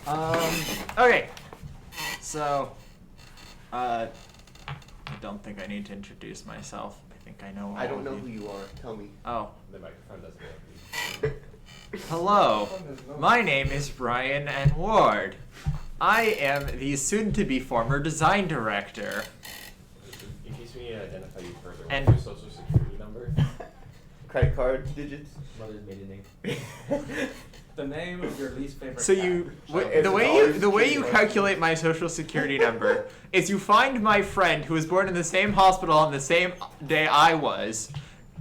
Okay. So, I don't think I need to introduce myself. I think I know all I don't know of who you. you are. Tell me. Oh. The microphone doesn't work. Hello. My name is Brian N. Ward. I am the soon-to-be former design director. In case we need to identify you further, And- what's your social security number? Credit card digits. Mother's maiden name. The name of your least favorite. So you, It's the way you always calculate my social security number is you find my friend who was born in the same hospital on the same day I was.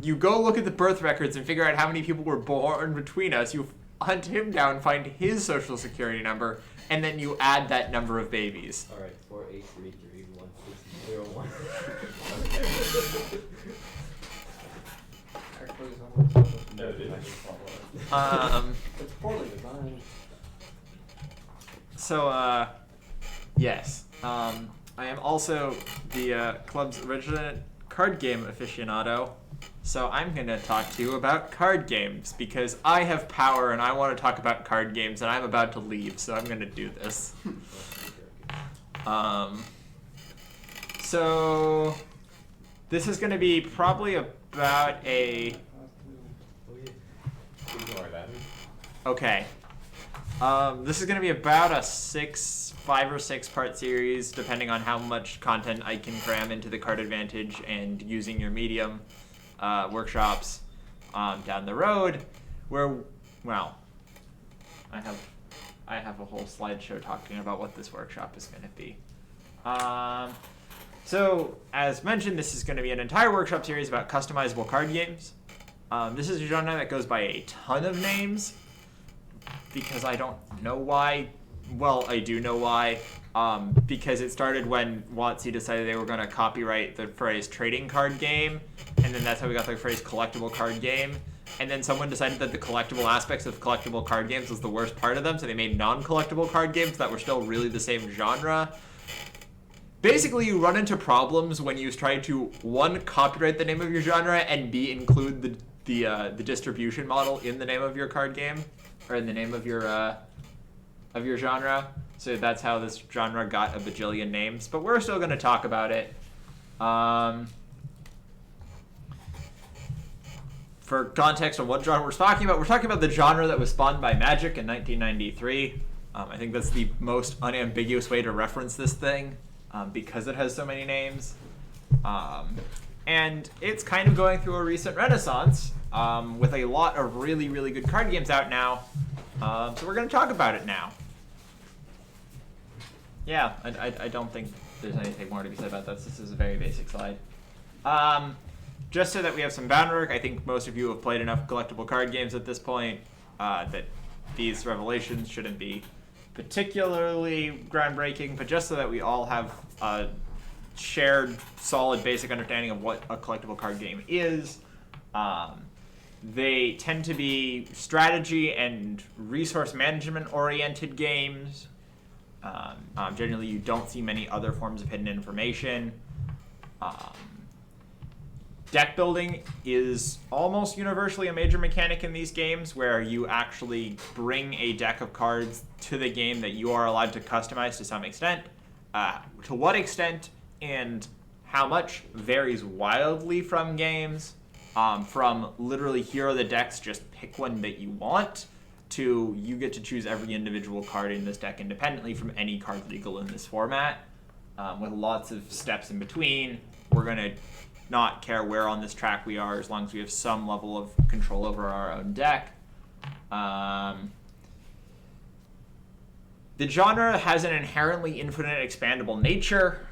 You go look at the birth records and figure out how many people were born between us. You hunt him down, find his social security number, and then you add that number of babies. All right, 4833161. No, it didn't. It's poorly designed. So, yes. I am also the club's resident card game aficionado. So I'm going to talk to you about card games because I have power and I want to talk about card games and I'm about to leave, so I'm going to do this. So this is going to be probably about a... Ignore that. Okay. This is going to be about a 5 or 6 part series, depending on how much content I can cram into the Card Advantage and using your medium workshops down the road. Where, well, I have a whole slideshow talking about what this workshop is going to be. So, as mentioned, this is going to be an entire workshop series about customizable card games. This is a genre that goes by a ton of names because I don't know why. Well, I do know why. Because it started when WotC decided they were going to copyright the phrase trading card game, and then that's how we got the phrase collectible card game. And then someone decided that the collectible aspects of collectible card games was the worst part of them, so they made non-collectible card games that were still really the same genre. Basically, you run into problems when you try to, 1, copyright the name of your genre, and B, include the distribution model in the name of your card game, or in the name of your genre. So that's how this genre got a bajillion names, but we're still going to talk about it. For context on what genre we're talking about the genre that was spawned by Magic in 1993. I think that's the most unambiguous way to reference this thing, because it has so many names. And it's kind of going through a recent renaissance, with a lot of really, really good card games out now. So we're going to talk about it now. Yeah, I don't think there's anything more to be said about this. This is a very basic slide. Just so that we have some boundwork, I think most of you have played enough collectible card games at this point that these revelations shouldn't be particularly groundbreaking, but just so that we all have a shared, solid, basic understanding of what a collectible card game is. They tend to be strategy and resource management oriented games. Generally, you don't see many other forms of hidden information. Deck building is almost universally a major mechanic in these games, where you actually bring a deck of cards to the game that you are allowed to customize to some extent. To what extent and how much varies wildly from games. From literally, here are the decks, just pick one that you want, to you get to choose every individual card in this deck independently from any card legal in this format, with lots of steps in between. We're going to not care where on this track we are as long as we have some level of control over our own deck. The genre has an inherently infinite expandable nature,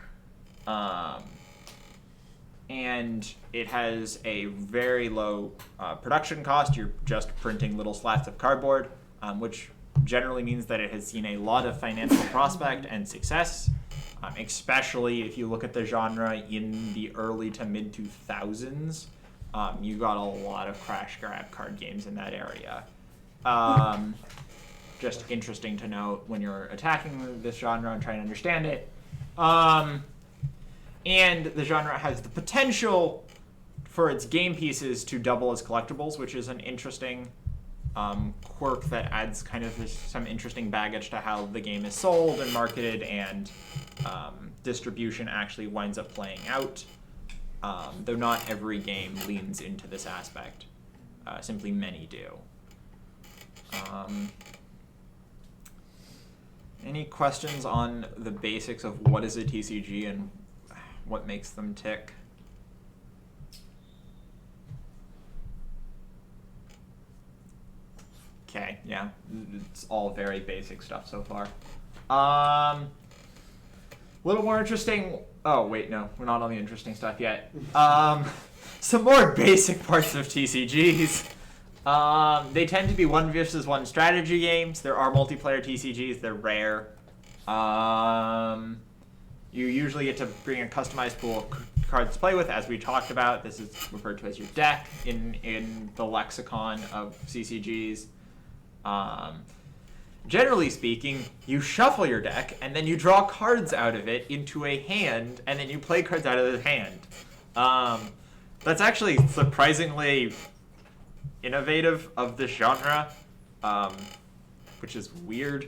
and it has a very low production cost. You're just printing little slats of cardboard, which generally means that it has seen a lot of financial prospect and success, especially if you look at the genre in the early to mid 2000s. You got a lot of crash grab card games in that area. Just interesting to note when you're attacking this genre and trying to understand it. And the genre has the potential for its game pieces to double as collectibles, which is an interesting quirk that adds kind of some interesting baggage to how the game is sold and marketed and distribution actually winds up playing out. Though not every game leans into this aspect. Simply many do. Any questions on the basics of what is a TCG and what makes them tick? Okay, yeah, it's all very basic stuff so far. A little more interesting. Oh, wait, no, we're not on the interesting stuff yet. Some more basic parts of TCGs. They tend to be 1v1 strategy games. There are multiplayer TCGs. They're rare. You usually get to bring a customized pool of cards to play with, as we talked about. This is referred to as your deck in the lexicon of CCGs. Generally speaking, you shuffle your deck, and then you draw cards out of it into a hand, and then you play cards out of the hand. That's actually surprisingly innovative of this genre, which is weird,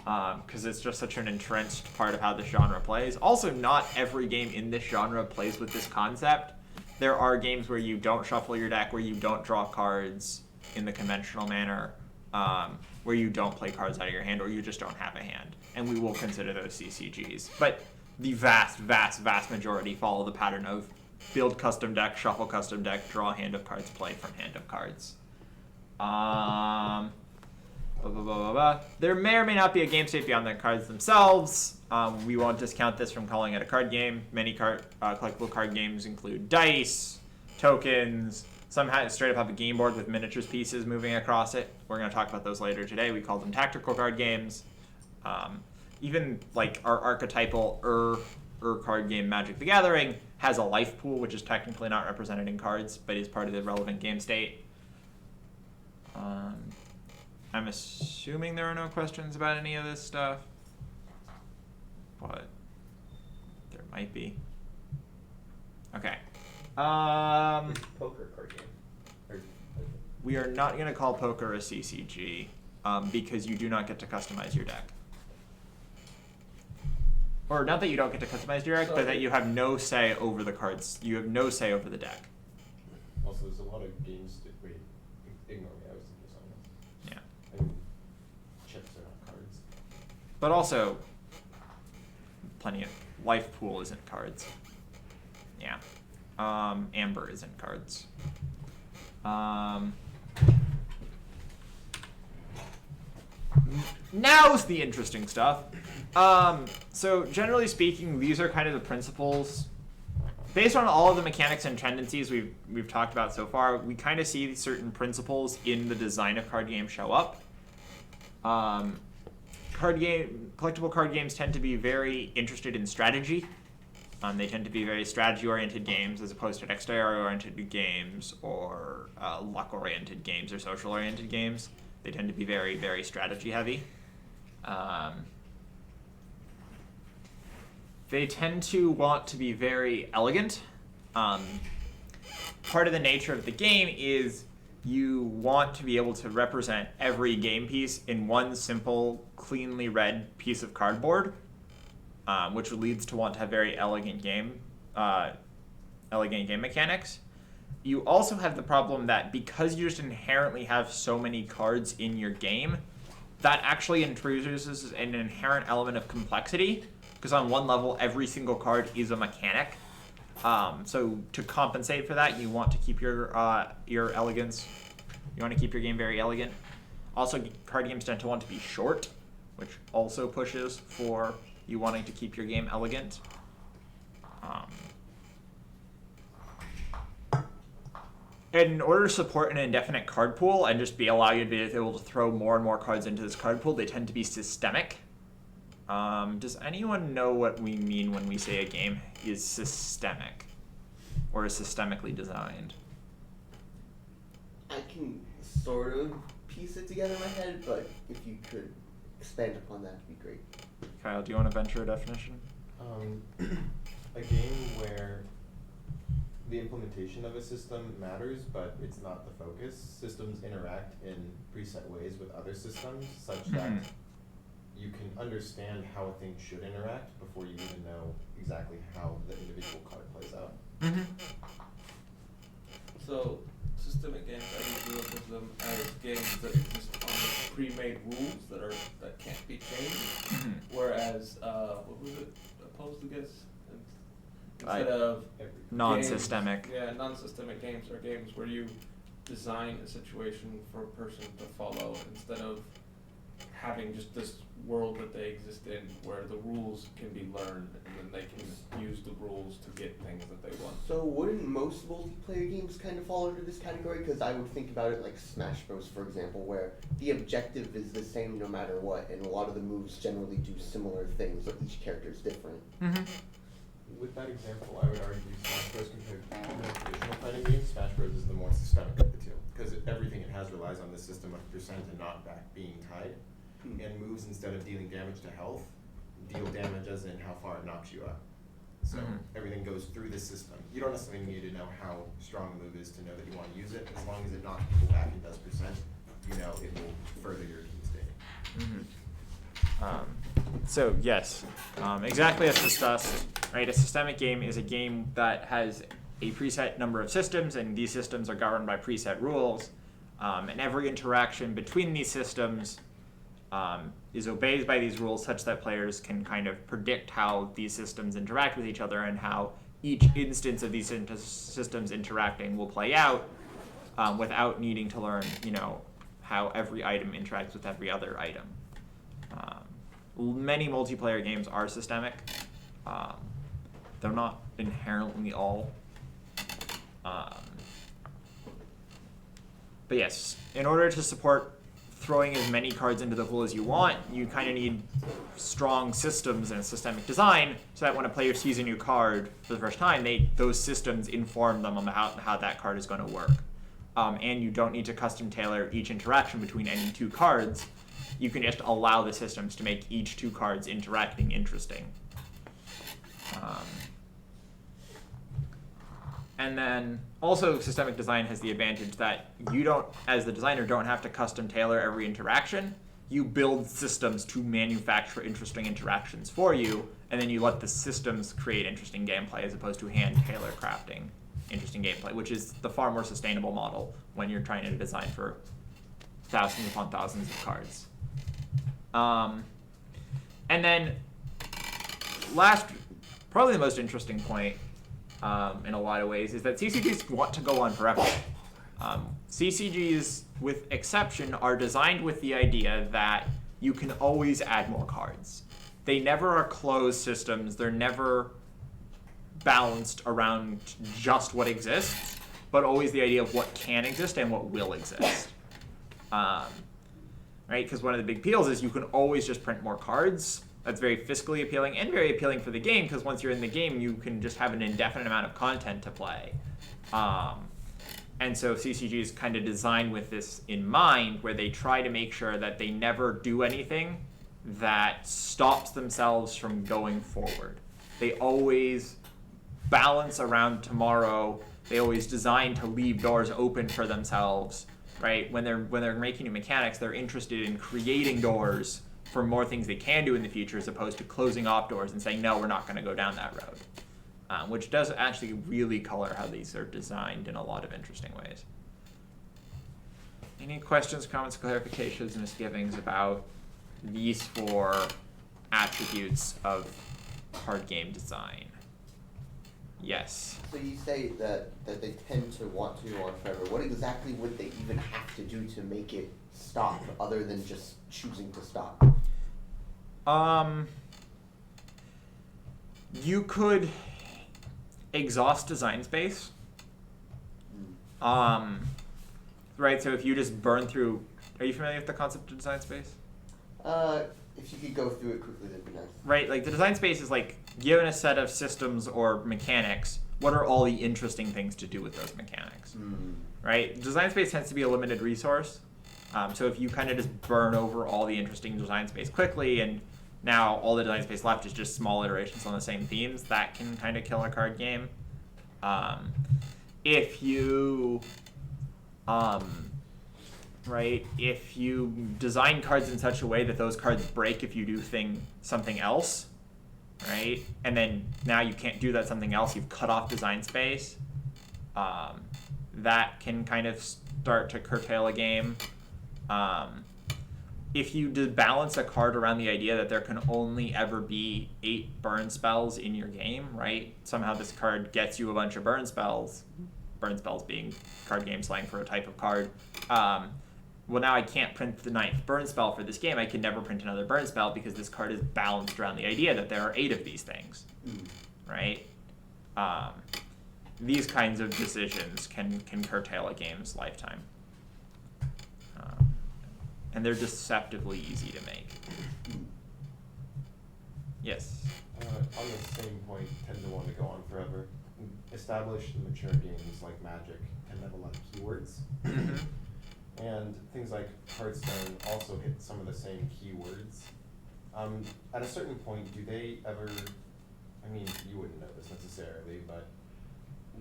because it's just such an entrenched part of how this genre plays. Also, not every game in this genre plays with this concept. There are games where you don't shuffle your deck, where you don't draw cards in the conventional manner, where you don't play cards out of your hand, or you just don't have a hand. And we will consider those CCGs. But the vast, vast, vast majority follow the pattern of build custom deck, shuffle custom deck, draw hand of cards, play from hand of cards. There may or may not be a game state beyond the cards themselves. We won't discount this from calling it a card game. Many collectible card games include dice, tokens. Some straight up have a game board with miniatures pieces moving across it. We're going to talk about those later today. We call them tactical card games. Even like our archetypal card game Magic the Gathering has a life pool, which is technically not represented in cards, but is part of the relevant game state. I'm assuming there are no questions about any of this stuff, but there might be. Okay. Poker card game. We are not going to call poker a CCG because you do not get to customize your deck. Or not that you don't get to customize your deck, but that you have no say over the cards. You have no say over the deck. Also, there's a lot of games that wait, ignore me. I was thinking something else. Yeah. I mean, chips are not cards. But also, plenty of life pool isn't cards. Yeah. Amber isn't cards. Now's the interesting stuff. So generally speaking, these are kind of the principles. Based on all of the mechanics and tendencies we've talked about so far, we kind of see certain principles in the design of card games show up. Collectible card games tend to be very interested in strategy. They tend to be very strategy-oriented games as opposed to dexterity-oriented games or luck-oriented games or social-oriented games. They tend to be very, very strategy-heavy. They tend to want to be very elegant. Part of the nature of the game is you want to be able to represent every game piece in one simple, cleanly read piece of cardboard. Which leads to want to have very elegant game mechanics. You also have the problem that because you just inherently have so many cards in your game, that actually introduces an inherent element of complexity, because on one level, every single card is a mechanic. So to compensate for that, you want to keep your elegance. You want to keep your game very elegant. Also, card games tend to want to be short, which also pushes for you wanting to keep your game elegant. In order to support an indefinite card pool and just allow you to be able to throw more and more cards into this card pool, they tend to be systemic. Does anyone know what we mean when we say a game is systemic or is systemically designed? I can sort of piece it together in my head, but if you could expand upon that, it'd be great. Kyle, do you want to venture a definition? A game where the implementation of a system matters, but it's not the focus. Systems interact in preset ways with other systems such that you can understand how a thing should interact before you even know exactly how the individual card plays out. So, systemic games, I usually look at them as games that exist on pre-made rules that can't be changed. Whereas, what was it opposed against? Instead of non-systemic. Games, yeah, non-systemic games are games where you design a situation for a person to follow instead of having just this world that they exist in where the rules can be learned and then they can use the rules to get things that they want. So wouldn't most multiplayer games kind of fall under this category? Because I would think about it like Smash Bros, for example, where the objective is the same no matter what, and a lot of the moves generally do similar things, but each character is different. With that example, I would argue Smash Bros compared to traditional fighting games, Smash Bros is the more systemic of the two, because everything it has relies on the system of percent and knockback being tied, and moves, instead of dealing damage to health, deal damage as in how far it knocks you up. So everything goes through the system. You don't necessarily need to know how strong a move is to know that you want to use it. As long as it knocks people back and does percent, you know it will further your team state. So yes, exactly as discussed, right? A systemic game is a game that has a preset number of systems, and these systems are governed by preset rules, and every interaction between these systems is obeyed by these rules such that players can kind of predict how these systems interact with each other and how each instance of these systems interacting will play out without needing to learn, how every item interacts with every other item. Many multiplayer games are systemic. They're not inherently all. But yes, in order to support throwing as many cards into the pool as you want, you kind of need strong systems and systemic design so that when a player sees a new card for the first time, those systems inform them on how that card is going to work. And you don't need to custom tailor each interaction between any two cards. You can just allow the systems to make each two cards interacting interesting. And then also systemic design has the advantage that you don't, as the designer, don't have to custom tailor every interaction. You build systems to manufacture interesting interactions for you, and then you let the systems create interesting gameplay as opposed to hand tailor crafting interesting gameplay, which is the far more sustainable model when you're trying to design for thousands upon thousands of cards. And then last, probably the most interesting point in a lot of ways is that CCGs want to go on forever. CCGs, with exception, are designed with the idea that you can always add more cards. They never are closed systems. They're never balanced around just what exists, but always the idea of what can exist and what will exist. Right? Because one of the big appeals is you can always just print more cards. That's very fiscally appealing and very appealing for the game, because once you're in the game, you can just have an indefinite amount of content to play. And so CCG is kind of designed with this in mind, where they try to make sure that they never do anything that stops themselves from going forward. They always balance around tomorrow. They always design to leave doors open for themselves, right? When they're making new mechanics, they're interested in creating doors for more things they can do in the future, as opposed to closing off doors and saying, no, we're not going to go down that road. Which does actually really color how these are designed in a lot of interesting ways. Any questions, comments, clarifications, misgivings about these four attributes of card game design? Yes. So you say that they tend to want to go on forever. What exactly would they even have to do to make it stop, other than just choosing to stop? You could exhaust design space. Right, so if you just burn through, are you familiar with the concept of design space? If you could go through it quickly, that'd be nice. Right, like the design space is like, given a set of systems or mechanics, what are all the interesting things to do with those mechanics? Right, design space tends to be a limited resource. So if you kind of just burn over all the interesting design space quickly, and now all the design space left is just small iterations on the same themes, that can kind of kill a card game. if you right, if you design cards in such a way that those cards break if you do something else, right, and then now you can't do that something else, you've cut off design space, that can kind of start to curtail a game. If you balance a card around the idea that there can only ever be 8 burn spells in your game, right? Somehow this card gets you a bunch of burn spells being card game slang for a type of card. Well, now I can't print the 9th burn spell for this game. I can never print another burn spell because this card is balanced around the idea that there are 8 of these things, right? These kinds of decisions can curtail a game's lifetime. And they're deceptively easy to make. Yes? On the same point, tend to want to go on forever. Established and mature games like Magic tend to have a lot of keywords. And things like Hearthstone also hit some of the same keywords. At a certain point, do they ever, I mean, you wouldn't know this necessarily, but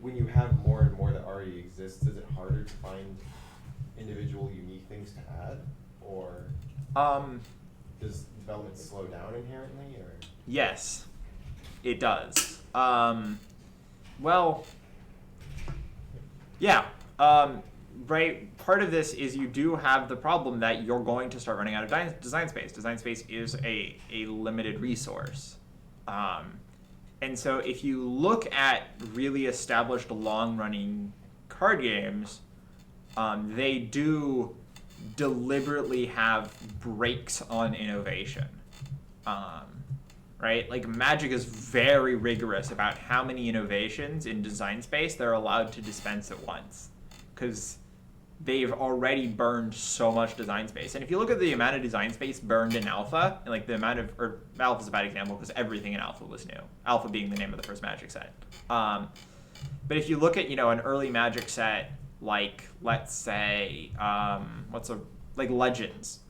when you have more and more that already exists, is it harder to find individual unique things to add? Or does development slow down inherently? Or yes, it does. Well, yeah. Right. Part of this is you do have the problem that you're going to start running out of design space. Design space is a limited resource. And so if you look at really established long-running card games, they do deliberately have brakes on innovation. Right? Like Magic is very rigorous about how many innovations in design space they're allowed to dispense at once, because they've already burned so much design space. And if you look at the amount of design space burned in Alpha, and like the amount of, or Alpha's a bad example because everything in Alpha was new. Alpha being the name of the first Magic set. But if you look at, an early Magic set, like, let's say, like Legends.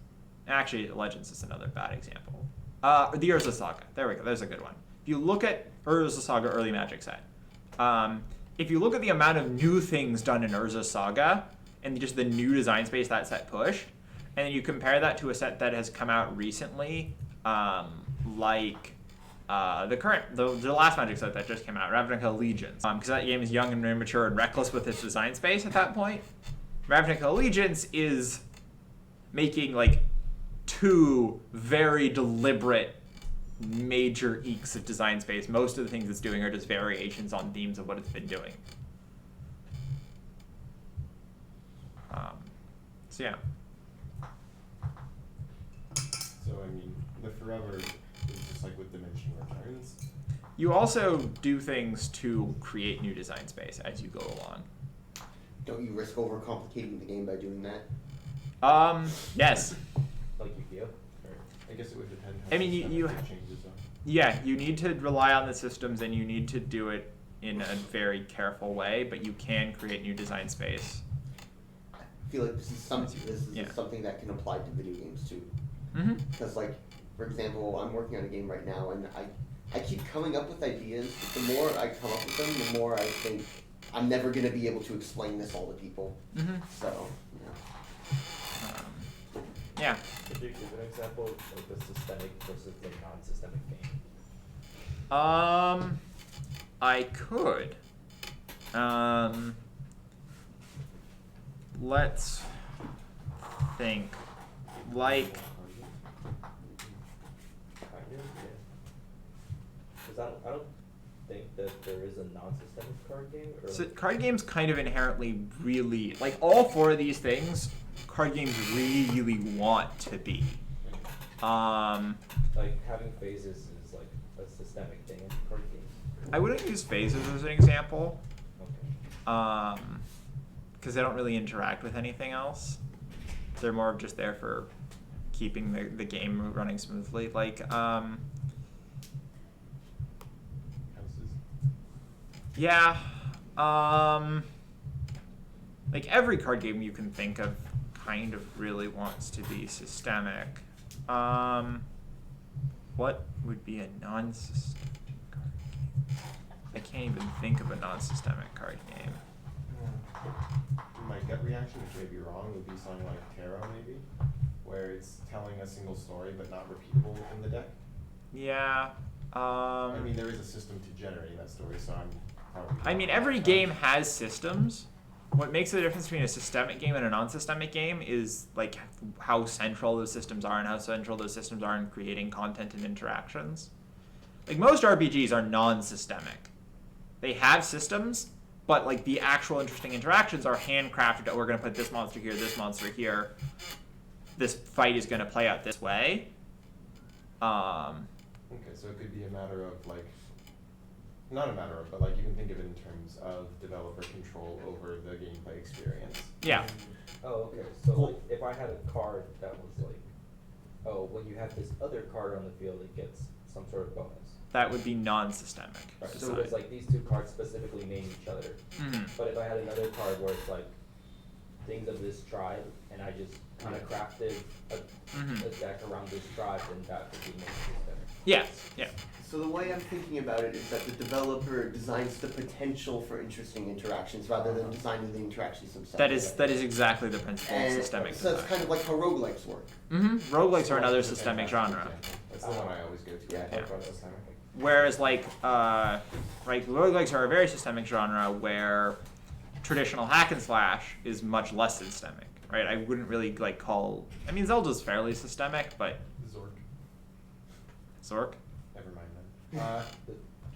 Actually, Legends is another bad example. The Urza Saga. There we go. There's a good one. If you look at Urza Saga early Magic set, if you look at the amount of new things done in Urza Saga, and just the new design space that set pushed, and then you compare that to a set that has come out recently, like the last Magic set that just came out, Ravnica Allegiance, because that game is young and immature and reckless with its design space at that point. Ravnica Allegiance is making like 2 very deliberate major eeks of design space. Most of the things it's doing are just variations on themes of what it's been doing. So yeah. so, I mean, the forever is just like with diminishing returns. You also do things to create new design space as you go along. Don't you risk overcomplicating the game by doing that? Yes. Like Yu-Gi-Oh? I guess it would depend how I mean, you changes though. Yeah, you need to rely on the systems and you need to do it in a very careful way, but you can create new design space. I feel like this is something that can apply to video games too. Mm-hmm. Because, like, for example, I'm working on a game right now, and I keep coming up with ideas. But the more I come up with them, the more I think I'm never going to be able to explain this all to people. Mm-hmm. So, Yeah. Could you give an example of like the systemic versus the non-systemic game? I could. Let's think. Like, Because I don't think that there is a non-systemic card game. Or so card games kind of inherently really, like all 4 of these things, card games really want to be. like having phases is like a systemic thing in card games. I wouldn't use phases as an example. Okay. Because they don't really interact with anything else. They're more of just there for keeping the game running smoothly. Like, Houses. yeah. Like every card game you can think of kind of really wants to be systemic. What would be a non-systemic card game? I can't even think of a non-systemic card game. My gut reaction, which may be wrong, would be something like Tarot, maybe, where it's telling a single story but not repeatable in the deck. Yeah. I mean, there is a system to generate that story, so I'm probably. I mean, every game has systems. What makes the difference between a systemic game and a non-systemic game is like how central those systems are and how central those systems are in creating content and interactions. Like most RPGs are non-systemic. They have systems, but like the actual interesting interactions are handcrafted. Oh, we're going to put this monster here, this monster here. This fight is going to play out this way. Okay, so it could be a matter of like, not a matter of, but like you can think of it in terms of developer control over the gameplay experience. Yeah. Oh, okay. So like, if I had a card that was like, oh, when you have this other card on the field, it gets some sort of bonus. That would be non-systemic. Right. So design. it's like these two cards specifically name each other. Mhm. But if I had another card where it's like things of this tribe, and I just kind of crafted a deck around this tribe, then that would be non-systemic. Yeah, yeah. So the way I'm thinking about it is that the developer designs the potential for interesting interactions rather than designing the interactions themselves. That is exactly the principle of And systemic so it's design. kind of like how roguelikes work. Roguelikes are another That's a systemic fantastic genre. example. That's the one I always go to. Yeah. when I talk about systemic. Whereas like roguelikes are a very systemic genre where traditional hack and slash is much less systemic, right? I wouldn't really like call. I mean, Zelda's fairly systemic, but Zork. Zork. Never mind then.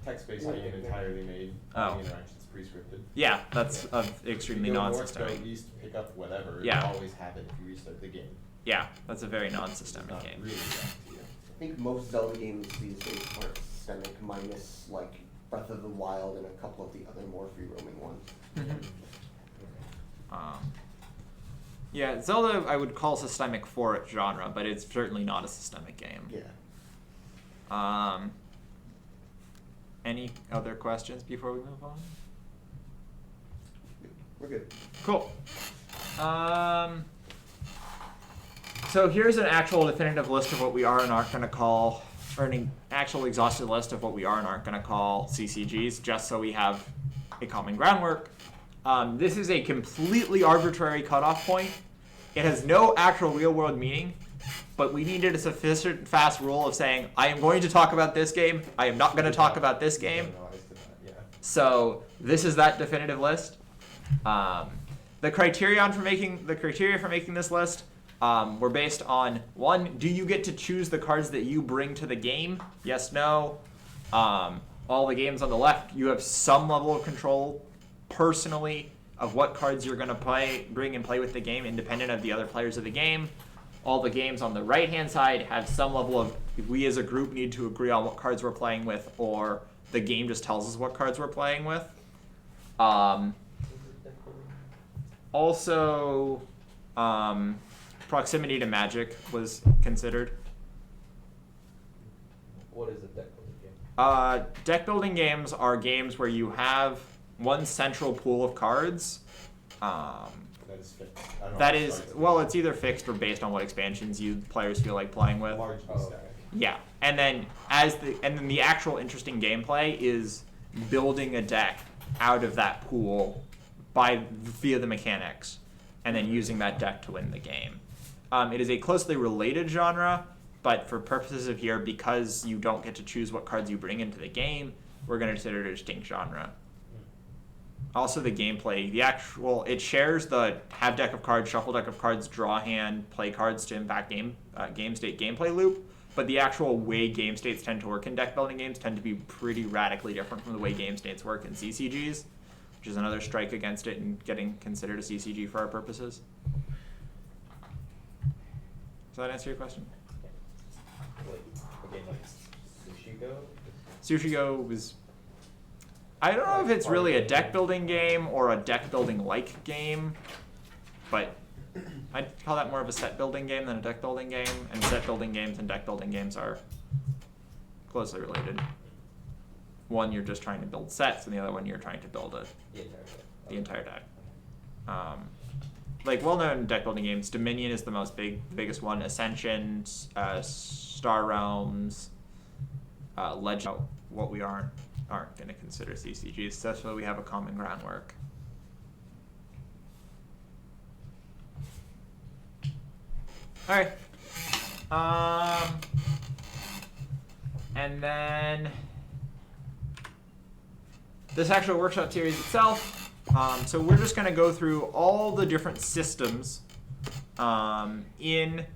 Text-based game entirely made. Oh. Interactions pre-scripted. Yeah, that's extremely You go north, non-systemic. go east, pick up whatever. Yeah. It'll always happen if you restart the game. Yeah, that's a very It's non-systemic not game. really up to you. I think most Zelda games these days aren't systemic, minus like Breath of the Wild and a couple of the other more free-roaming ones. Yeah, Zelda I would call systemic for its genre, but it's certainly not a systemic game. Yeah. Any other questions before we move on? We're good. Cool. So here's an actual definitive list of what we are and aren't going to call, or an actual exhaustive list of what we are and aren't going to call CCGs, just so we have a common groundwork. This is a completely arbitrary cutoff point. It has no actual real-world meaning, but we needed a sufficient fast rule of saying, I am going to talk about this game, I am not going to talk about this game. Generalized to that, yeah. So this is that definitive list. The criteria for making this list were based on, one, do you get to choose the cards that you bring to the game? Yes, no. All the games on the left, you have some level of control personally of what cards you're going to bring and play with the game, independent of the other players of the game. All the games on the right-hand side have some level of, we as a group need to agree on what cards we're playing with, or the game just tells us what cards we're playing with. Also, proximity to magic was considered. What is a deck building game? Deck building games are games where you have one central pool of cards. That is fixed. I don't know That how it is, starts. well, it's either fixed or based on what expansions players feel like playing with. Largely Oh, static. okay. Yeah, and then the actual interesting gameplay is building a deck out of that pool via the mechanics, and then using that deck to win the game. It is a closely related genre, but for purposes of here, because you don't get to choose what cards you bring into the game, we're going to consider it a distinct genre. Also, the gameplay, it shares the have deck of cards, shuffle deck of cards, draw hand, play cards to impact game state gameplay loop. But the actual way game states tend to work in deck building games tend to be pretty radically different from the way game states work in CCGs, which is another strike against it and getting considered a CCG for our purposes. Does that answer your question? Like a game like Sushi Go? Sushi Go was... I don't know if it's really a deck building game or a deck building like game, but I'd call that more of a set building game than a deck building game, and set building games and deck building games are closely related. One, you're just trying to build sets, and the other one, you're trying to build the entire deck. Like well-known deck building games, Dominion is the biggest one. Ascension, Star Realms, Legend. What we aren't going to consider CCGs, so we have a common groundwork. All right. And then this actual workshop series itself. So we're just going to go through all the different systems in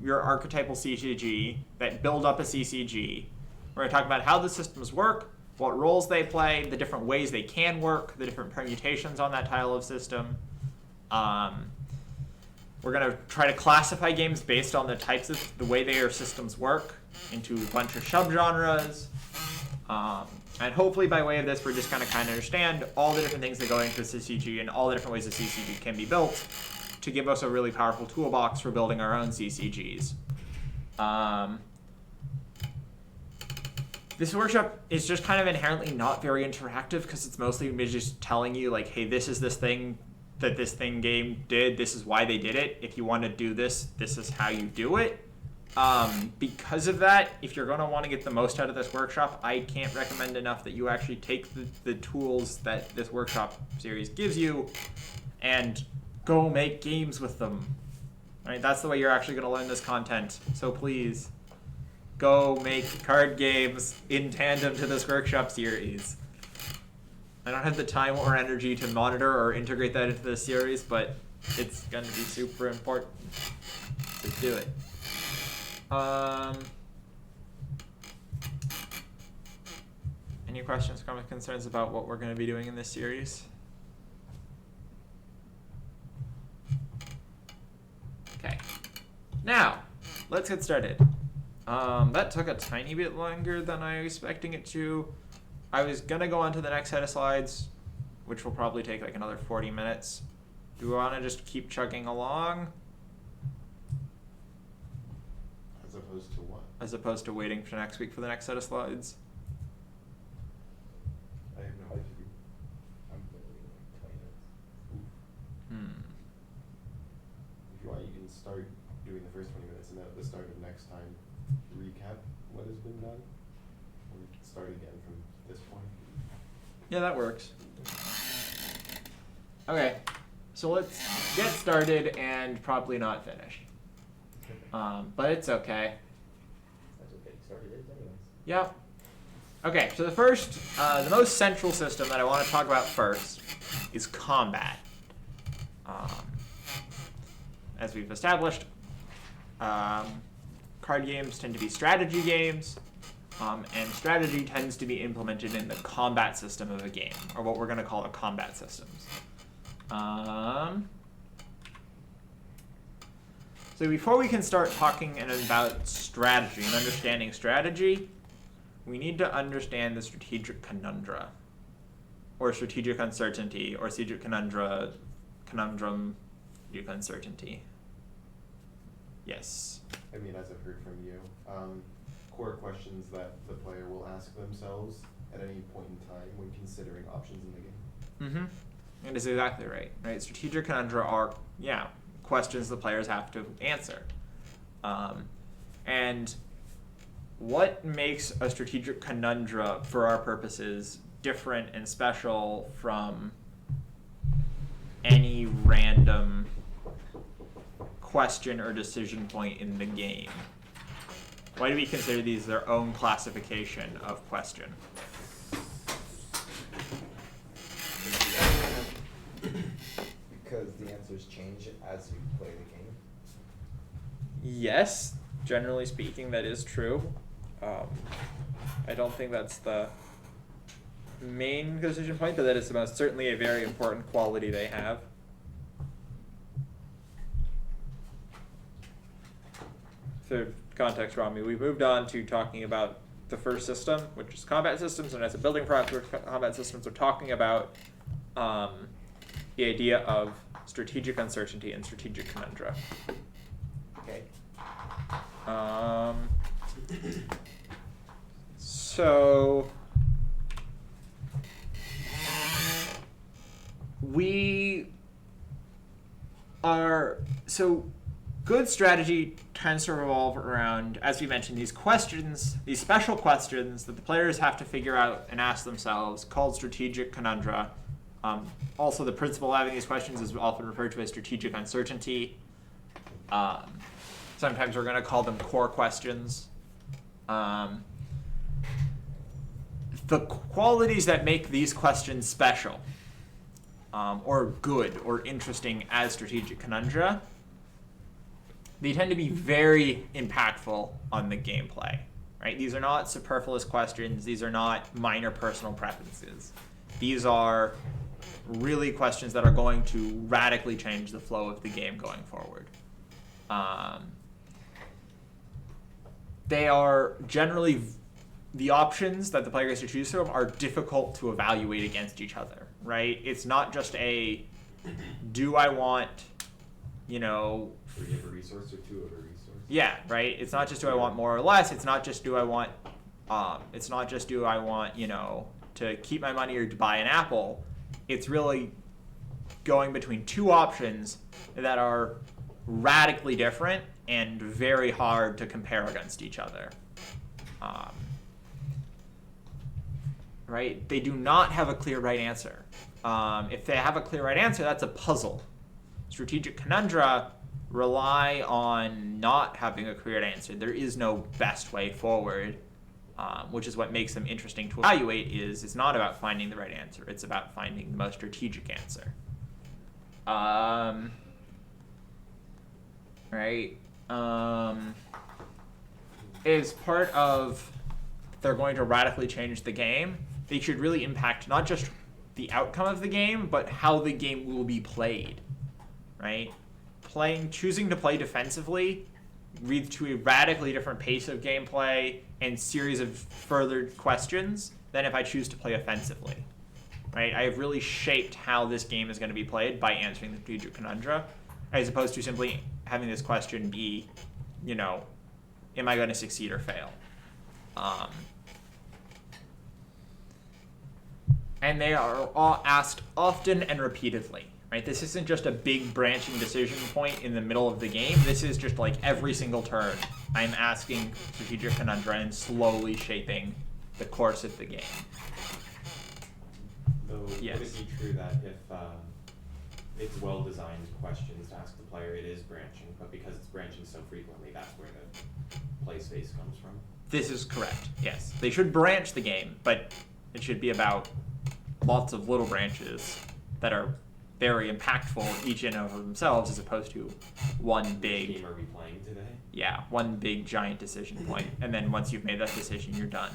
your archetypal CCG that build up a CCG. We're going to talk about how the systems work, what roles they play, the different ways they can work, the different permutations on that tile of system. We're going to try to classify games based on the types of the way their systems work into a bunch of subgenres. And hopefully by way of this, we're just going to kind of understand all the different things that go into a CCG and all the different ways a CCG can be built to give us a really powerful toolbox for building our own CCGs. This workshop is just kind of inherently not very interactive because it's mostly me just telling you, like, hey, this is this thing that this thing game did. This is why they did it. If you want to do this, this is how you do it. Because of that, if you're going to want to get the most out of this workshop, I can't recommend enough that you actually take the tools that this workshop series gives you and go make games with them. Right? That's the way you're actually going to learn this content. So please, go make card games in tandem to this workshop series. I don't have the time or energy to monitor or integrate that into this series, but it's going to be super important. So do it. Any questions, comments, concerns about what we're going to be doing in this series? Okay. Now, let's get started. That took a tiny bit longer than I was expecting it to. I was going to go on to the next set of slides, which will probably take like another 40 minutes. Do we want to just keep chugging along? As opposed to what? As opposed to waiting for next week for the next set of slides? I have no idea. I'm thinking like 20 minutes. If you want, you can start doing the first 20 minutes and then at the start of next time, recap what has been done. Or we can start again from this point. Yeah, that works. Okay, so let's get started and probably not finish. But it's okay. That's what getting started is anyways. Yep. Okay, so the first, the most central system that I want to talk about first is combat. As we've established, card games tend to be strategy games, and strategy tends to be implemented in the combat system of a game, or what we're going to call the combat systems. So before we can start talking about strategy and understanding strategy, we need to understand the strategic conundra, or strategic uncertainty, or strategic conundrum, strategic uncertainty. Yes. I mean, as I've heard from you, core questions that the player will ask themselves at any point in time when considering options in the game. Mm-hmm. That is exactly right. Right. Strategic conundra are, questions the players have to answer. And what makes a strategic conundra, for our purposes, different and special from any random question or decision point in the game? Why do we consider these their own classification of question? Because the answers change as you play the game. Yes, generally speaking, that is true. I don't think that's the main decision point, but that is most certainly a very important quality they have. For context, Rami, we moved on to talking about the first system, which is combat systems, and as a building product for combat systems, we're talking about the idea of strategic uncertainty and strategic conundra. Okay. So good strategy tends to revolve around, as we mentioned, these questions, these special questions that the players have to figure out and ask themselves, called strategic conundra. Also, the principle of having these questions is often referred to as strategic uncertainty. Sometimes we're going to call them core questions. The qualities that make these questions special, or good, or interesting as strategic conundra, they tend to be very impactful on the gameplay, right? These are not superfluous questions. These are not minor personal preferences. These are really questions that are going to radically change the flow of the game going forward. They are generally, the options that the player gets to choose from are difficult to evaluate against each other, right? It's not just a, do I want, 3 of a resource or 2 of a resource? Yeah, right? It's not just do I want more or less. It's not just do I want, to keep my money or to buy an apple. It's really going between 2 options that are radically different and very hard to compare against each other. Right? They do not have a clear right answer. If they have a clear right answer, that's a puzzle. Strategic conundra rely on not having a clear answer. There is no best way forward, which is what makes them interesting to evaluate. It's not about finding the right answer. It's about finding the most strategic answer. Right? As part of they're going to radically change the game, they should really impact not just the outcome of the game, but how the game will be played, right? Choosing to play defensively leads to a radically different pace of gameplay and series of further questions than if I choose to play offensively, right? I have really shaped how this game is going to be played by answering the strategic conundra, as opposed to simply having this question be, am I going to succeed or fail? And they are all asked often and repeatedly, right? This isn't just a big branching decision point in the middle of the game. This is just like every single turn I'm asking strategic conundra and slowly shaping the course of the game. Though, Yes. would it be true that if it's well-designed questions to ask the player, it is branching, but because it's branching so frequently, that's where the play space comes from? This is correct, yes. They should branch the game, but it should be about lots of little branches that are very impactful each in and of themselves, as opposed to one Which big, game are we playing today? one big giant decision point. And then once you've made that decision, you're done.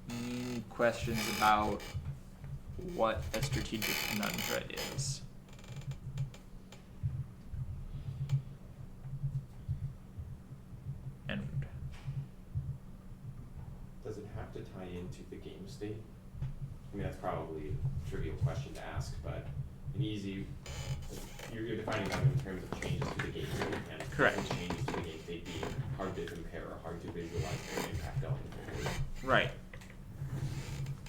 Any questions about what a strategic conundra is? And Does it have to tie into the game state? I mean, that's probably a trivial question to ask, but an easy, you're defining that in terms of changes to the game state mechanics. Correct. Doesn't changes to the game state being hard to compare or hard to visualize their impact going forward. right.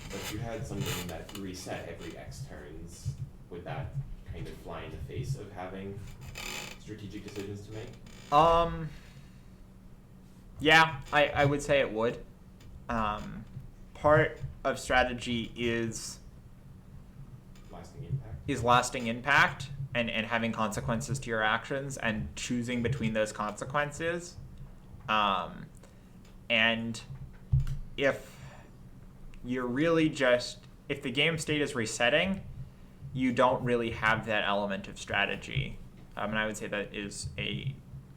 But if you had something that reset every X turns, would that kind of fly in the face of having strategic decisions to make? Yeah, I would say it would. Part of strategy is Lasting impact? and having consequences to your actions and choosing between those consequences. And if you're really if the game state is resetting, you don't really have that element of strategy. And I would say that is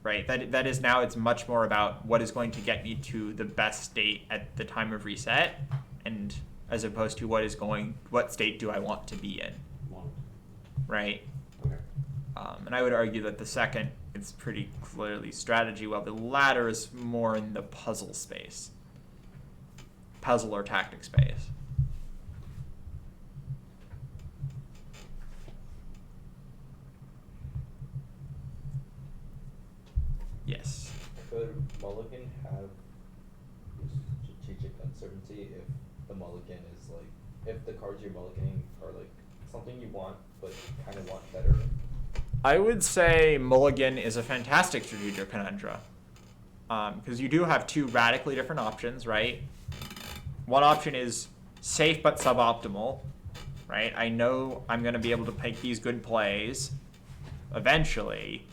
right. That is now it's much more about what is going to get me to the best state at the time of reset, and as opposed to what state do I want to be in, right? Okay. And I would argue that the second is pretty clearly strategy, while the latter is more in the puzzle space, puzzle or tactic space. Yes. Could Mulligan have strategic uncertainty if the mulligan is if the cards you're mulliganing are something you want but kind of want better? I would say mulligan is a fantastic strategic conundra, because you do have 2 radically different options, right? One option is safe but suboptimal, right? I know I'm going to be able to make these good plays eventually,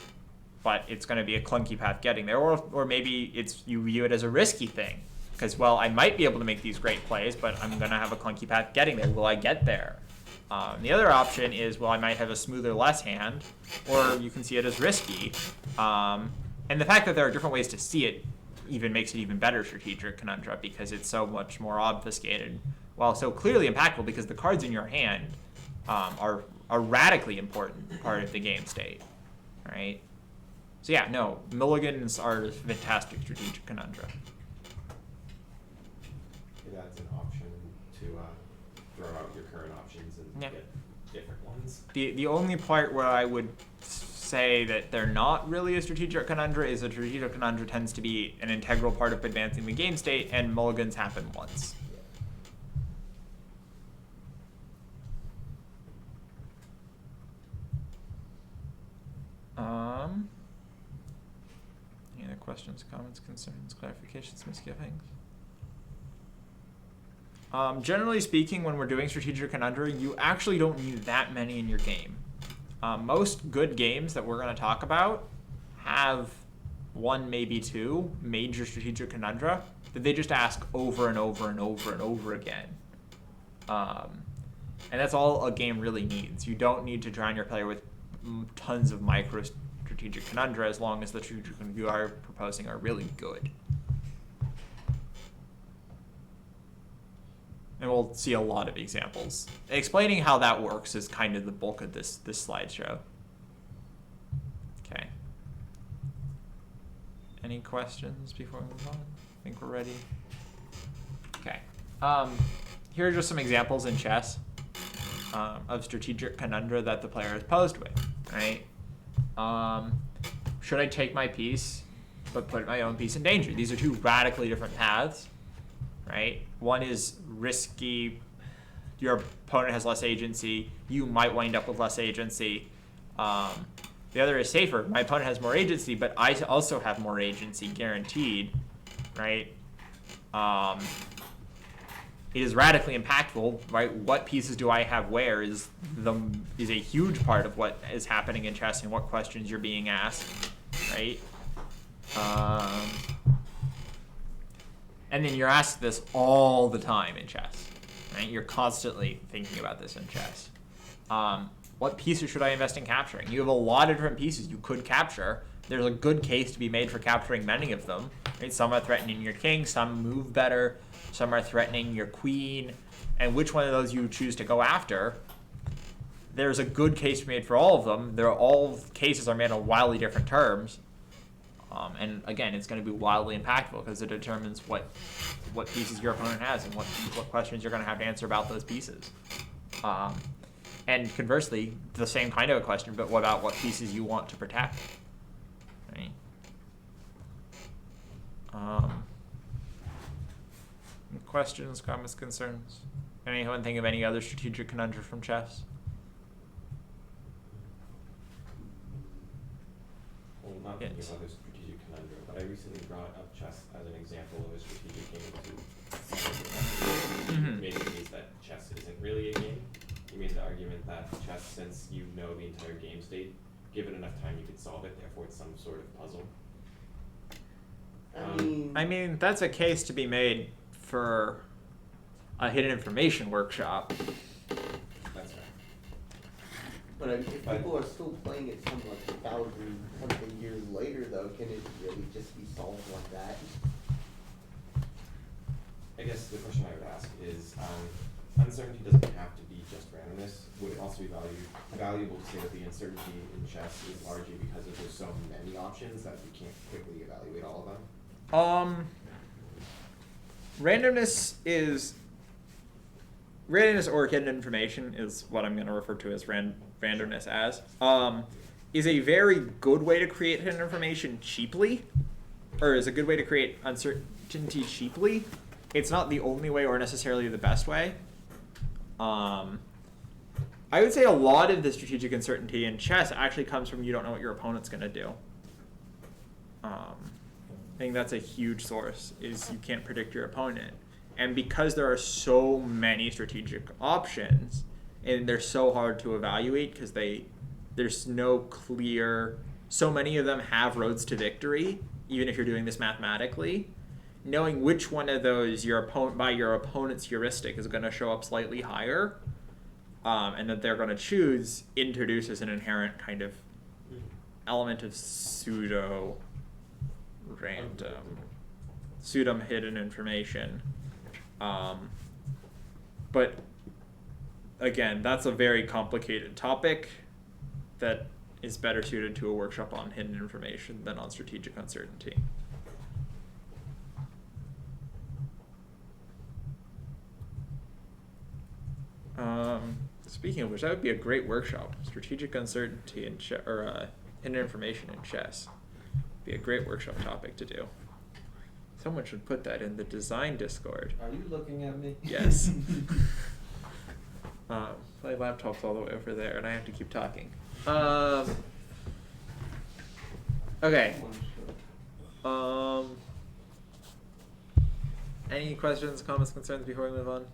but it's going to be a clunky path getting there. Or maybe you view it as a risky thing, because, well, I might be able to make these great plays, but I'm going to have a clunky path getting there. Will I get there? The other option is, well, I might have a smoother less hand, or you can see it as risky. And the fact that there are different ways to see it even makes it even better strategic conundra, because it's so much more obfuscated, while so clearly impactful, because the cards in your hand are a radically important part of the game state, right? So yeah, no, mulligans are fantastic strategic conundra. It adds an option to throw out your current options and get different ones. The only part where I would say that they're not really a strategic conundra is a strategic conundra tends to be an integral part of advancing the game state, and mulligans happen once. Any other questions, comments, concerns, clarifications, misgivings? Generally speaking, when we're doing strategic conundra, you actually don't need that many in your game. Most good games that we're going to talk about have one, maybe two major strategic conundra that they just ask over and over and over and over again. And that's all a game really needs. You don't need to drown your player with tons of micro strategic conundra, as long as the strategic conundra you are proposing are really good. And we'll see a lot of examples. Explaining how that works is kind of the bulk of this slideshow. Okay. Any questions before we move on? I think we're ready. Okay. Here are just some examples in chess of strategic conundra that the player is posed with, right? Should I take my piece but put my own piece in danger? These are two radically different paths, right? One is risky. Your opponent has less agency. You might wind up with less agency. The other is safer. My opponent has more agency, but I also have more agency guaranteed, right? It is radically impactful, right? What pieces do I have where is a huge part of what is happening in chess and what questions you're being asked, right? And then you're asked this all the time in chess, right? You're constantly thinking about this in chess. What pieces should I invest in capturing? You have a lot of different pieces you could capture. There's a good case to be made for capturing many of them, right? Some are threatening your king, some move better, some are threatening your queen, and which one of those you choose to go after, there's a good case to be made for all of them. All cases are made on wildly different terms. And again, it's going to be wildly impactful because it determines what pieces your opponent has and what questions you're going to have to answer about those pieces. And conversely, the same kind of a question, but what about what pieces you want to protect? Right? Questions, comments, concerns? Anyone think of any other strategic conundrum from chess? Well, not thinking of other strategic conundrum, but I recently brought up chess as an example of a strategic game to make the case that chess isn't really a game. You made the argument that chess, since you know the entire game state, given enough time you could solve it, therefore it's some sort of puzzle. I mean, that's a case to be made for a hidden information workshop. That's right. But if people are still playing it some like 1,000-something years later, though, can it really just be solved like that? I guess the question I would ask is, uncertainty doesn't have to be just randomness. Would it also be valuable to say that the uncertainty in chess is largely because there's so many options that you can't quickly evaluate all of them? Randomness or hidden information is what I'm going to refer to as randomness as, is a very good way to create hidden information cheaply, or is a good way to create uncertainty cheaply. It's not the only way or necessarily the best way. I would say a lot of the strategic uncertainty in chess actually comes from you don't know what your opponent's going to do. I think that's a huge source, is you can't predict your opponent. And because there are so many strategic options, and they're so hard to evaluate because there's no clear. So many of them have roads to victory, even if you're doing this mathematically. Knowing which one of those your opponent's heuristic is going to show up slightly higher, and that they're going to choose, introduces an inherent kind of element of pseudo hidden information. But again, that's a very complicated topic that is better suited to a workshop on hidden information than on strategic uncertainty. Speaking of which, that would be a great workshop. Strategic uncertainty and hidden information in chess. Be a great workshop topic to do. Someone should put that in the design Discord. Are you looking at me? Yes. My laptop's all the way over there, and I have to keep talking. Okay. Any questions, comments, concerns before we move on?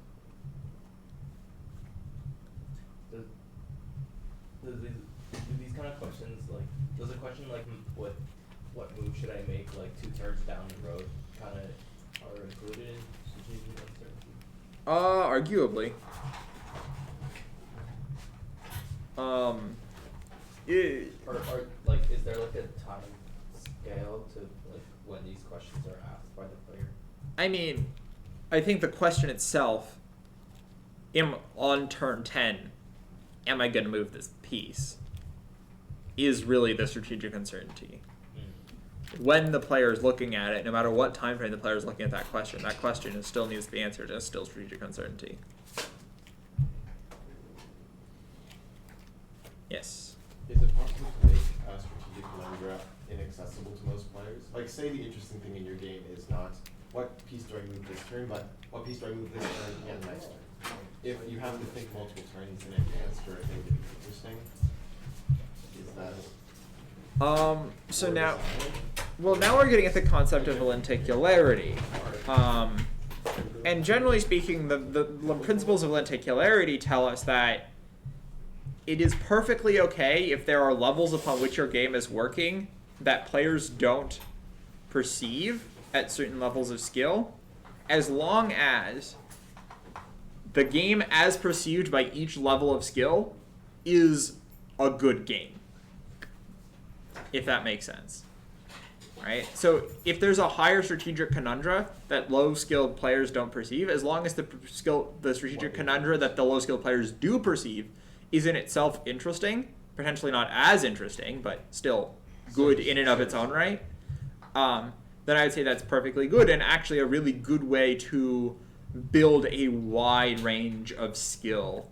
Do these kind of questions, like, does a question like what move should I make like 2 turns down the road kind of are included in strategic uncertainty? Arguably. Or like, is there like a time scale to like when these questions are asked by the player? I mean, I think the question itself, on turn 10, am I going to move this piece, is really the strategic uncertainty. When the player is looking at it, no matter what time frame the player is looking at that question still needs to be answered, and it's still strategic uncertainty. Yes? Is it possible to make a strategic conundra inaccessible to most players? Like, say the interesting thing in your game is not what piece do I move this turn, but what piece do I move this turn and next turn? If you have to think multiple turns in advance for a thing to be interesting, is that... So now we're getting at the concept of lenticularity. And generally speaking, the principles of lenticularity tell us that it is perfectly okay if there are levels upon which your game is working that players don't perceive at certain levels of skill, as long as the game as perceived by each level of skill is a good game. If that makes sense. Right? So if there's a higher strategic conundra that low-skilled players don't perceive, as long as the strategic conundra that the low-skilled players do perceive is in itself interesting, potentially not as interesting, but still good in and of its own right, then I would say that's perfectly good, and actually a really good way to build a wide range of skill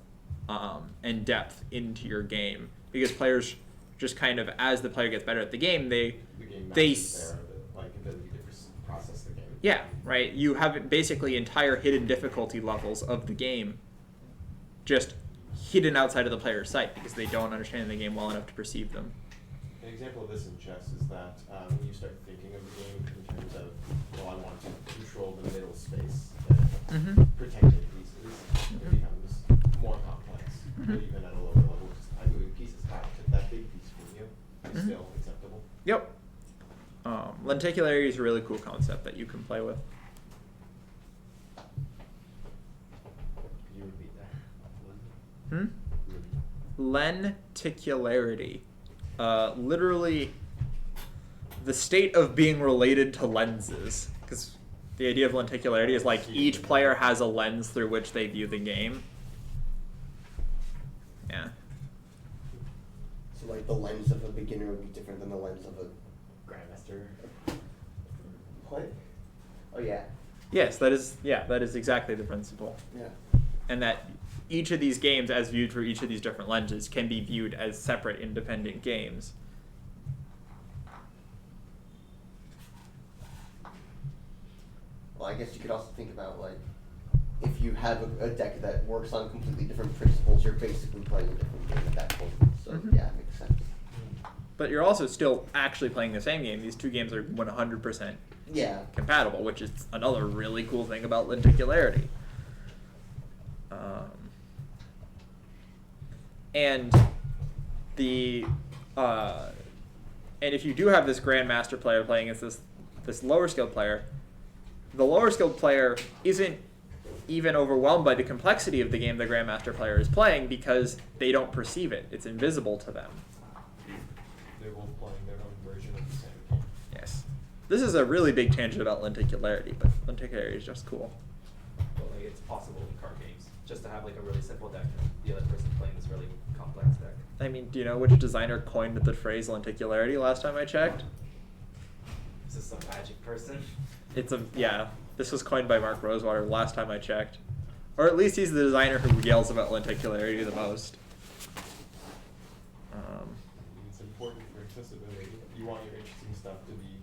and depth into your game, because players just kind of, as the player gets better at the game, they like ability to process the game. Yeah, right. You have basically entire hidden difficulty levels of the game just hidden outside of the player's sight because they don't understand the game well enough to perceive them. An example of this in chess is that when you start thinking of the game in terms of, well, I want to control the middle space, the protected pieces, it becomes more complex. But even at a lower level, just I'm moving pieces back to that big piece from you. It's still acceptable. Yep. Lenticularity is a really cool concept that you can play with. Could you repeat that? Lenticularity. Literally the state of being related to lenses. Because the idea of lenticularity is like each player has a lens through which they view the game. Yeah. So like the lens of a beginner would be different than the lens of a Grandmaster. what? Oh yeah. Yes, that is exactly the principle. Yeah. And that each of these games, as viewed through each of these different lenses, can be viewed as separate, independent games. Well, I guess you could also think about, like, if you have a deck that works on completely different principles, you're basically playing a different game at that point. So yeah, it makes sense. But you're also still actually playing the same game. These two games are 100% Yeah. compatible, which is another really cool thing about lenticularity. And the and if you do have this grandmaster player playing against this lower skilled player, the lower skilled player isn't even overwhelmed by the complexity of the game the grandmaster player is playing because they don't perceive it. It's invisible to them. They're both playing their own version of the same game. Yes. This is a really big tangent about lenticularity, but lenticularity is just cool. But like it's possible in card games just to have like a really simple deck and the other person playing this really complex deck. I mean, do you know which designer coined the phrase lenticularity last time I checked? Is this some magic person? Yeah, this was coined by Mark Rosewater last time I checked. Or at least he's the designer who yells about lenticularity the most. It's important for accessibility. You want your interesting stuff to be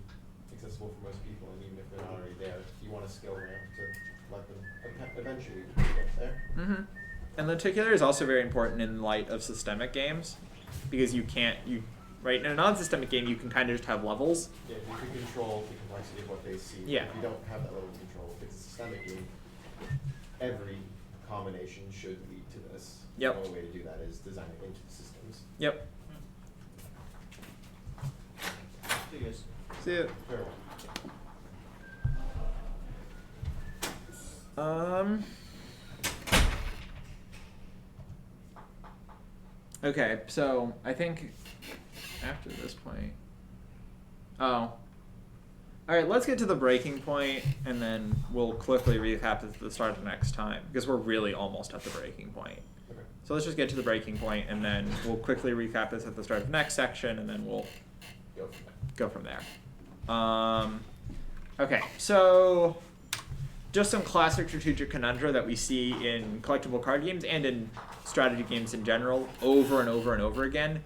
accessible for most people, and even if they're not already there, you want a skill ramp to let them eventually get there. Mm-hmm. And lenticular is also very important in light of systemic games, because right, in a non-systemic game you can kind of just have levels. Yeah, you can control the complexity of what they see. Yeah. If you don't have that level of control, if it's a systemic game, every combination should lead to this. Yep. The only way to do that is design it into the systems. Yep. See you guys. See ya. Fair one. Okay, so I think after this point, all right, let's get to the breaking point, and then we'll quickly recap at the start of next time, because we're really almost at the breaking point. Okay. So let's just get to the breaking point, and then we'll quickly recap this at the start of the next section, and then we'll go from there. Okay, so just some classic strategic conundra that we see in collectible card games and in strategy games in general over and over and over again.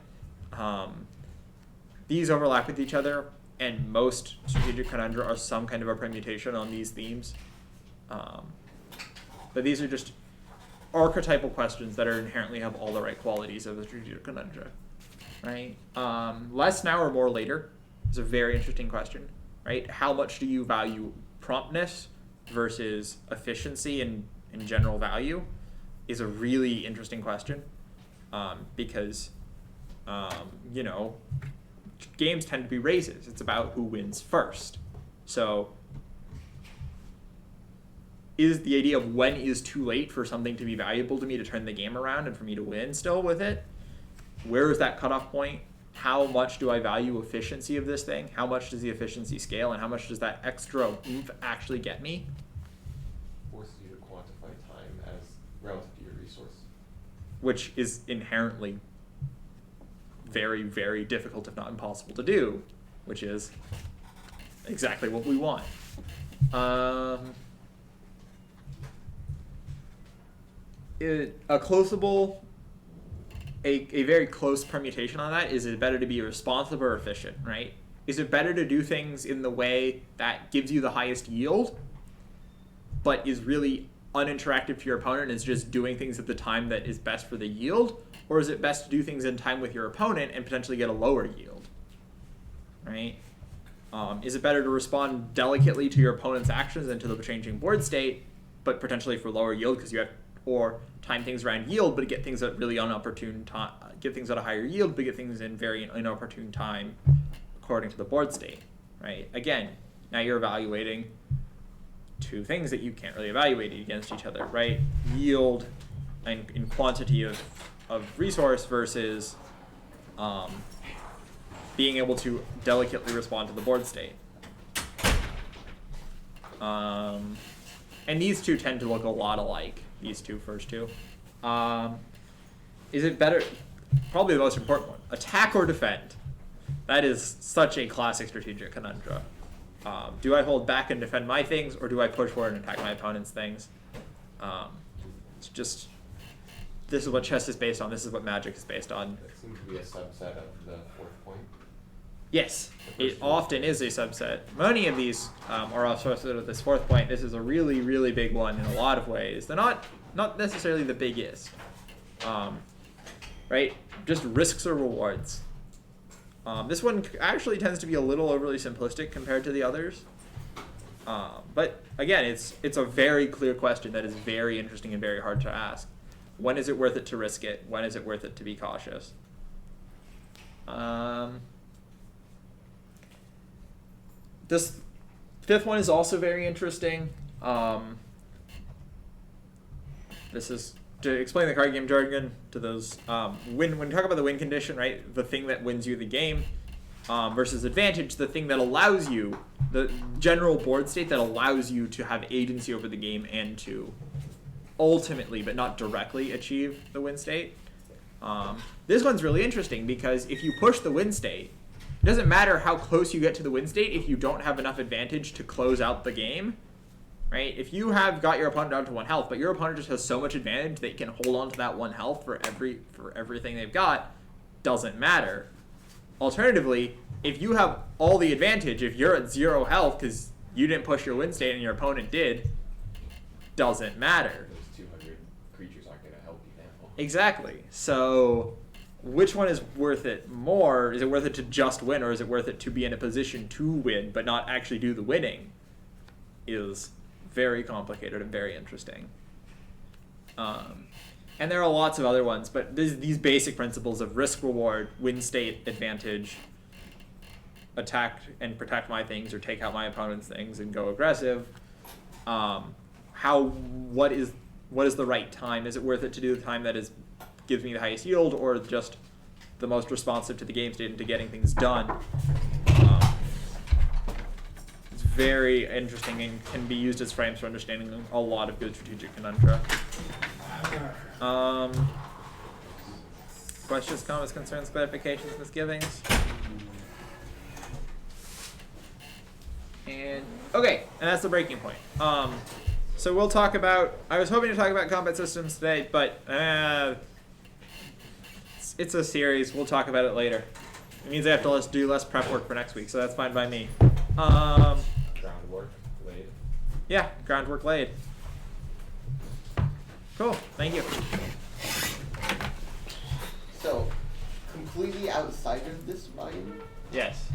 These overlap with each other, and most strategic conundra are some kind of a permutation on these themes. But these are just archetypal questions that are inherently have all the right qualities of a strategic conundra, right? Less now or more later is a very interesting question, right? How much do you value promptness versus efficiency and general value is a really interesting question, because games tend to be races. It's about who wins first. So is the idea of when is too late for something to be valuable to me to turn the game around and for me to win still with it? Where is that cutoff point? How much do I value efficiency of this thing? How much does the efficiency scale, and how much does that extra oomph actually get me? Forces you to quantify time as relative to your resource. Which is inherently very, very difficult, if not impossible to do, which is exactly what we want. A very close permutation on that is it better to be responsive or efficient, right? Is it better to do things in the way that gives you the highest yield, but is really uninteractive to your opponent and is just doing things at the time that is best for the yield? Or is it best to do things in time with your opponent and potentially get a lower yield, right? Is it better to respond delicately to your opponent's actions and to the changing board state, but potentially for lower yield because you have, or time things around yield, but get things at really inopportune time, get things at a higher yield, but get things in very inopportune time according to the board state, right? Again, now you're evaluating two things that you can't really evaluate against each other, right? Yield and in quantity of resource versus being able to delicately respond to the board state. And these two tend to look a lot alike, these first two. Is it better, probably the most important one, attack or defend? That is such a classic strategic conundrum. Do I hold back and defend my things, or do I push forward and attack my opponent's things? It's just, this is what chess is based on, this is what Magic is based on. That seems to be a subset of the fourth point. Yes, it often is a subset. Many of these are also sort of this fourth point. This is a really, really big one in a lot of ways. They're not necessarily the biggest, right? Just risks or rewards. This one actually tends to be a little overly simplistic compared to the others. But again, it's a very clear question that is very interesting and very hard to ask. When is it worth it to risk it? When is it worth it to be cautious? This fifth one is also very interesting. This is to explain the card game jargon to those. When you talk about the win condition, right? The thing that wins you the game versus advantage, the thing that allows you, the general board state that allows you to have agency over the game and to ultimately, but not directly, achieve the win state. This one's really interesting because if you push the win state, it doesn't matter how close you get to the win state if you don't have enough advantage to close out the game, right? If you have got your opponent down to 1 health, but your opponent just has so much advantage they can hold on to that 1 health for everything they've got, doesn't matter. Alternatively, if you have all the advantage, if you're at 0 health because you didn't push your win state and your opponent did, doesn't matter. Those 200 creatures aren't going to help you now. Exactly. So which one is worth it more? Is it worth it to just win, or is it worth it to be in a position to win but not actually do the winning? Is very complicated and very interesting. And there are lots of other ones, but these basic principles of risk reward, win state, advantage, attack and protect my things or take out my opponent's things and go aggressive. What is the right time? Is it worth it to do the time that gives me the highest yield, or just the most responsive to the game state and to getting things done? It's very interesting and can be used as frames for understanding a lot of good strategic conundra. Questions, comments, concerns, clarifications, misgivings? And okay, and that's the breaking point. So we'll talk about, I was hoping to talk about combat systems today, but it's a series. We'll talk about it later. It means I have to do less prep work for next week, so that's fine by me. Groundwork laid. Yeah, groundwork laid. Cool, thank you. So, completely outside of this volume, Yes.